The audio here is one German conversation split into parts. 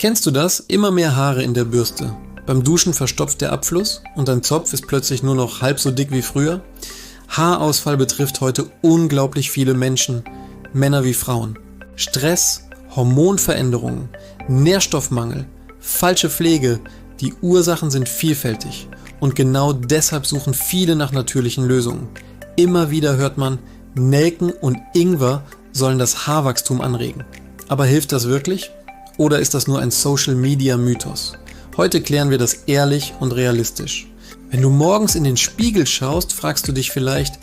Kennst du das? Immer mehr Haare in der Bürste. Beim Duschen verstopft der Abfluss und dein Zopf ist plötzlich nur noch halb so dick wie früher. Haarausfall betrifft heute unglaublich viele Menschen, Männer wie Frauen. Stress, Hormonveränderungen, Nährstoffmangel, falsche Pflege, die Ursachen sind vielfältig. Und genau deshalb suchen viele nach natürlichen Lösungen. Immer wieder hört man, Nelken und Ingwer sollen das Haarwachstum anregen. Aber hilft das wirklich? Oder ist das nur ein Social-Media-Mythos? Heute klären wir das ehrlich und realistisch. Wenn du morgens in den Spiegel schaust, fragst du dich vielleicht,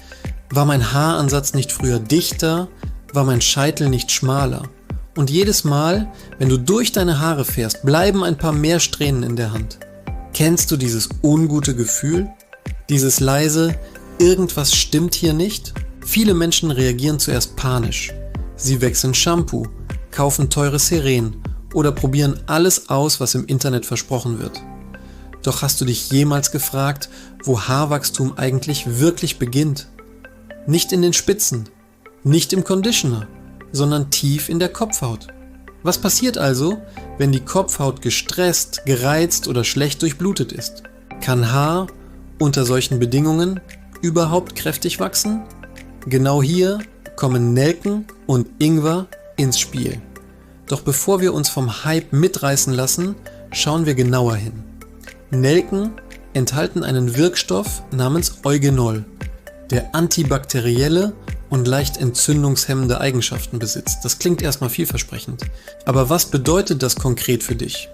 war mein Haaransatz nicht früher dichter? War mein Scheitel nicht schmaler? Und jedes Mal, wenn du durch deine Haare fährst, bleiben ein paar mehr Strähnen in der Hand. Kennst du dieses ungute Gefühl? Dieses leise, irgendwas stimmt hier nicht? Viele Menschen reagieren zuerst panisch. Sie wechseln Shampoo, kaufen teure Seren oder probieren alles aus, was im Internet versprochen wird. Doch hast du dich jemals gefragt, wo Haarwachstum eigentlich wirklich beginnt? Nicht in den Spitzen, nicht im Conditioner, sondern tief in der Kopfhaut. Was passiert also, wenn die Kopfhaut gestresst, gereizt oder schlecht durchblutet ist? Kann Haar unter solchen Bedingungen überhaupt kräftig wachsen? Genau hier kommen Nelken und Ingwer ins Spiel. Doch bevor wir uns vom Hype mitreißen lassen, schauen wir genauer hin. Nelken enthalten einen Wirkstoff namens Eugenol, der antibakterielle und leicht entzündungshemmende Eigenschaften besitzt. Das klingt erstmal vielversprechend. Aber was bedeutet das konkret für dich?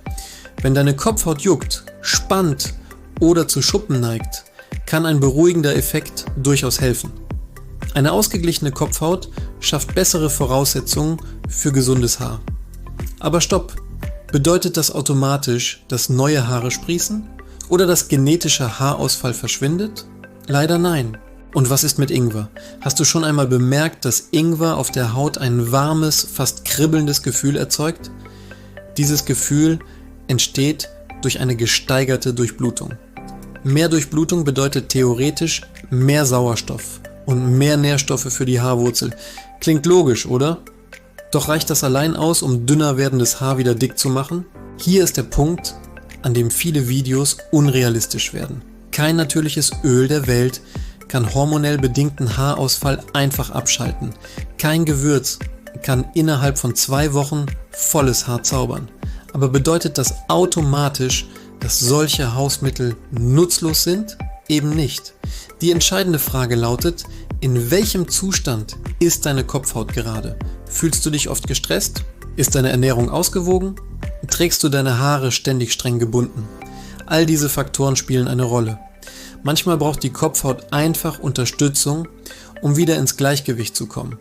Wenn deine Kopfhaut juckt, spannt oder zu Schuppen neigt, kann ein beruhigender Effekt durchaus helfen. Eine ausgeglichene Kopfhaut schafft bessere Voraussetzungen für gesundes Haar. Aber stopp! Bedeutet das automatisch, dass neue Haare sprießen? Oder dass genetischer Haarausfall verschwindet? Leider nein. Und was ist mit Ingwer? Hast du schon einmal bemerkt, dass Ingwer auf der Haut ein warmes, fast kribbelndes Gefühl erzeugt? Dieses Gefühl entsteht durch eine gesteigerte Durchblutung. Mehr Durchblutung bedeutet theoretisch mehr Sauerstoff und mehr Nährstoffe für die Haarwurzel. Klingt logisch, oder? Doch reicht das allein aus, um dünner werdendes Haar wieder dick zu machen? Hier ist der Punkt, an dem viele Videos unrealistisch werden. Kein natürliches Öl der Welt kann hormonell bedingten Haarausfall einfach abschalten. Kein Gewürz kann innerhalb von 2 Wochen volles Haar zaubern. Aber bedeutet das automatisch, dass solche Hausmittel nutzlos sind? Eben nicht. Die entscheidende Frage lautet, in welchem Zustand ist deine Kopfhaut gerade? Fühlst du dich oft gestresst? Ist deine Ernährung ausgewogen? Trägst du deine Haare ständig streng gebunden? All diese Faktoren spielen eine Rolle. Manchmal braucht die Kopfhaut einfach Unterstützung, um wieder ins Gleichgewicht zu kommen.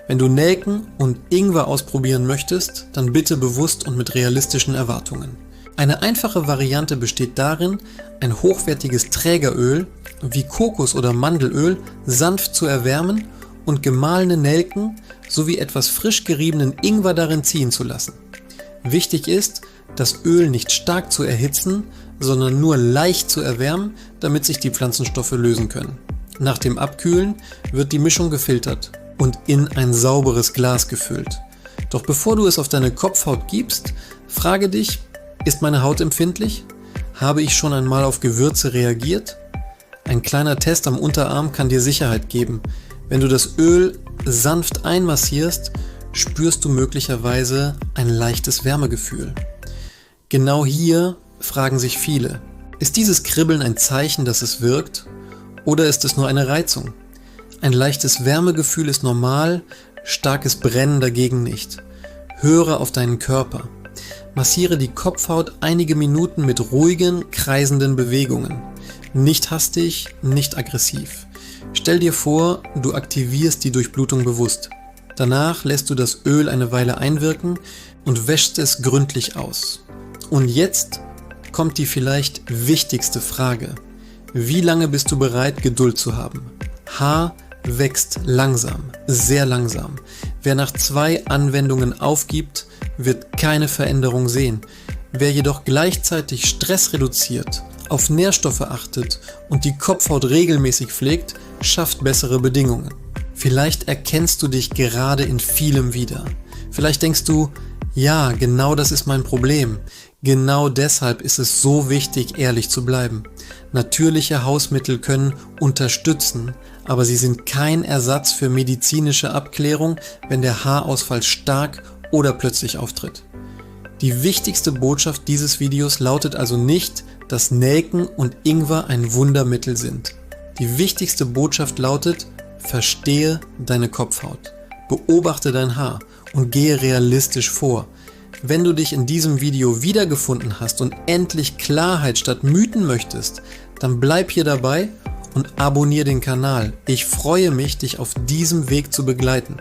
Wenn du Nelken und Ingwer ausprobieren möchtest, dann bitte bewusst und mit realistischen Erwartungen. Eine einfache Variante besteht darin, ein hochwertiges Trägeröl wie Kokos- oder Mandelöl sanft zu erwärmen und gemahlene Nelken sowie etwas frisch geriebenen Ingwer darin ziehen zu lassen. Wichtig ist, das Öl nicht stark zu erhitzen, sondern nur leicht zu erwärmen, damit sich die Pflanzenstoffe lösen können. Nach dem Abkühlen wird die Mischung gefiltert und in ein sauberes Glas gefüllt. Doch bevor du es auf deine Kopfhaut gibst, frage dich, ist meine Haut empfindlich? Habe ich schon einmal auf Gewürze reagiert? Ein kleiner Test am Unterarm kann dir Sicherheit geben. Wenn du das Öl sanft einmassierst, spürst du möglicherweise ein leichtes Wärmegefühl. Genau hier fragen sich viele, ist dieses Kribbeln ein Zeichen, dass es wirkt, oder ist es nur eine Reizung? Ein leichtes Wärmegefühl ist normal, starkes Brennen dagegen nicht. Höre auf deinen Körper. Massiere die Kopfhaut einige Minuten mit ruhigen, kreisenden Bewegungen. Nicht hastig, nicht aggressiv. Stell dir vor, du aktivierst die Durchblutung bewusst. Danach lässt du das Öl eine Weile einwirken und wäschst es gründlich aus. Und jetzt kommt die vielleicht wichtigste Frage. Wie lange bist du bereit, Geduld zu haben? Haar wächst langsam, sehr langsam. Wer nach 2 Anwendungen aufgibt, wird keine Veränderung sehen. Wer jedoch gleichzeitig Stress reduziert, auf Nährstoffe achtet und die Kopfhaut regelmäßig pflegt, schafft bessere Bedingungen. Vielleicht erkennst du dich gerade in vielem wieder. Vielleicht denkst du, Ja, genau das ist mein Problem. Genau deshalb ist es so wichtig, ehrlich zu bleiben. Natürliche Hausmittel können unterstützen, aber sie sind kein Ersatz für medizinische Abklärung, wenn der Haarausfall stark oder plötzlich auftritt. Die wichtigste Botschaft dieses Videos lautet also nicht, dass Nelken und Ingwer ein Wundermittel sind. Die wichtigste Botschaft lautet: Verstehe deine Kopfhaut, beobachte dein Haar und gehe realistisch vor. Wenn du dich in diesem Video wiedergefunden hast und endlich Klarheit statt Mythen möchtest, dann bleib hier dabei und abonniere den Kanal. Ich freue mich, dich auf diesem Weg zu begleiten.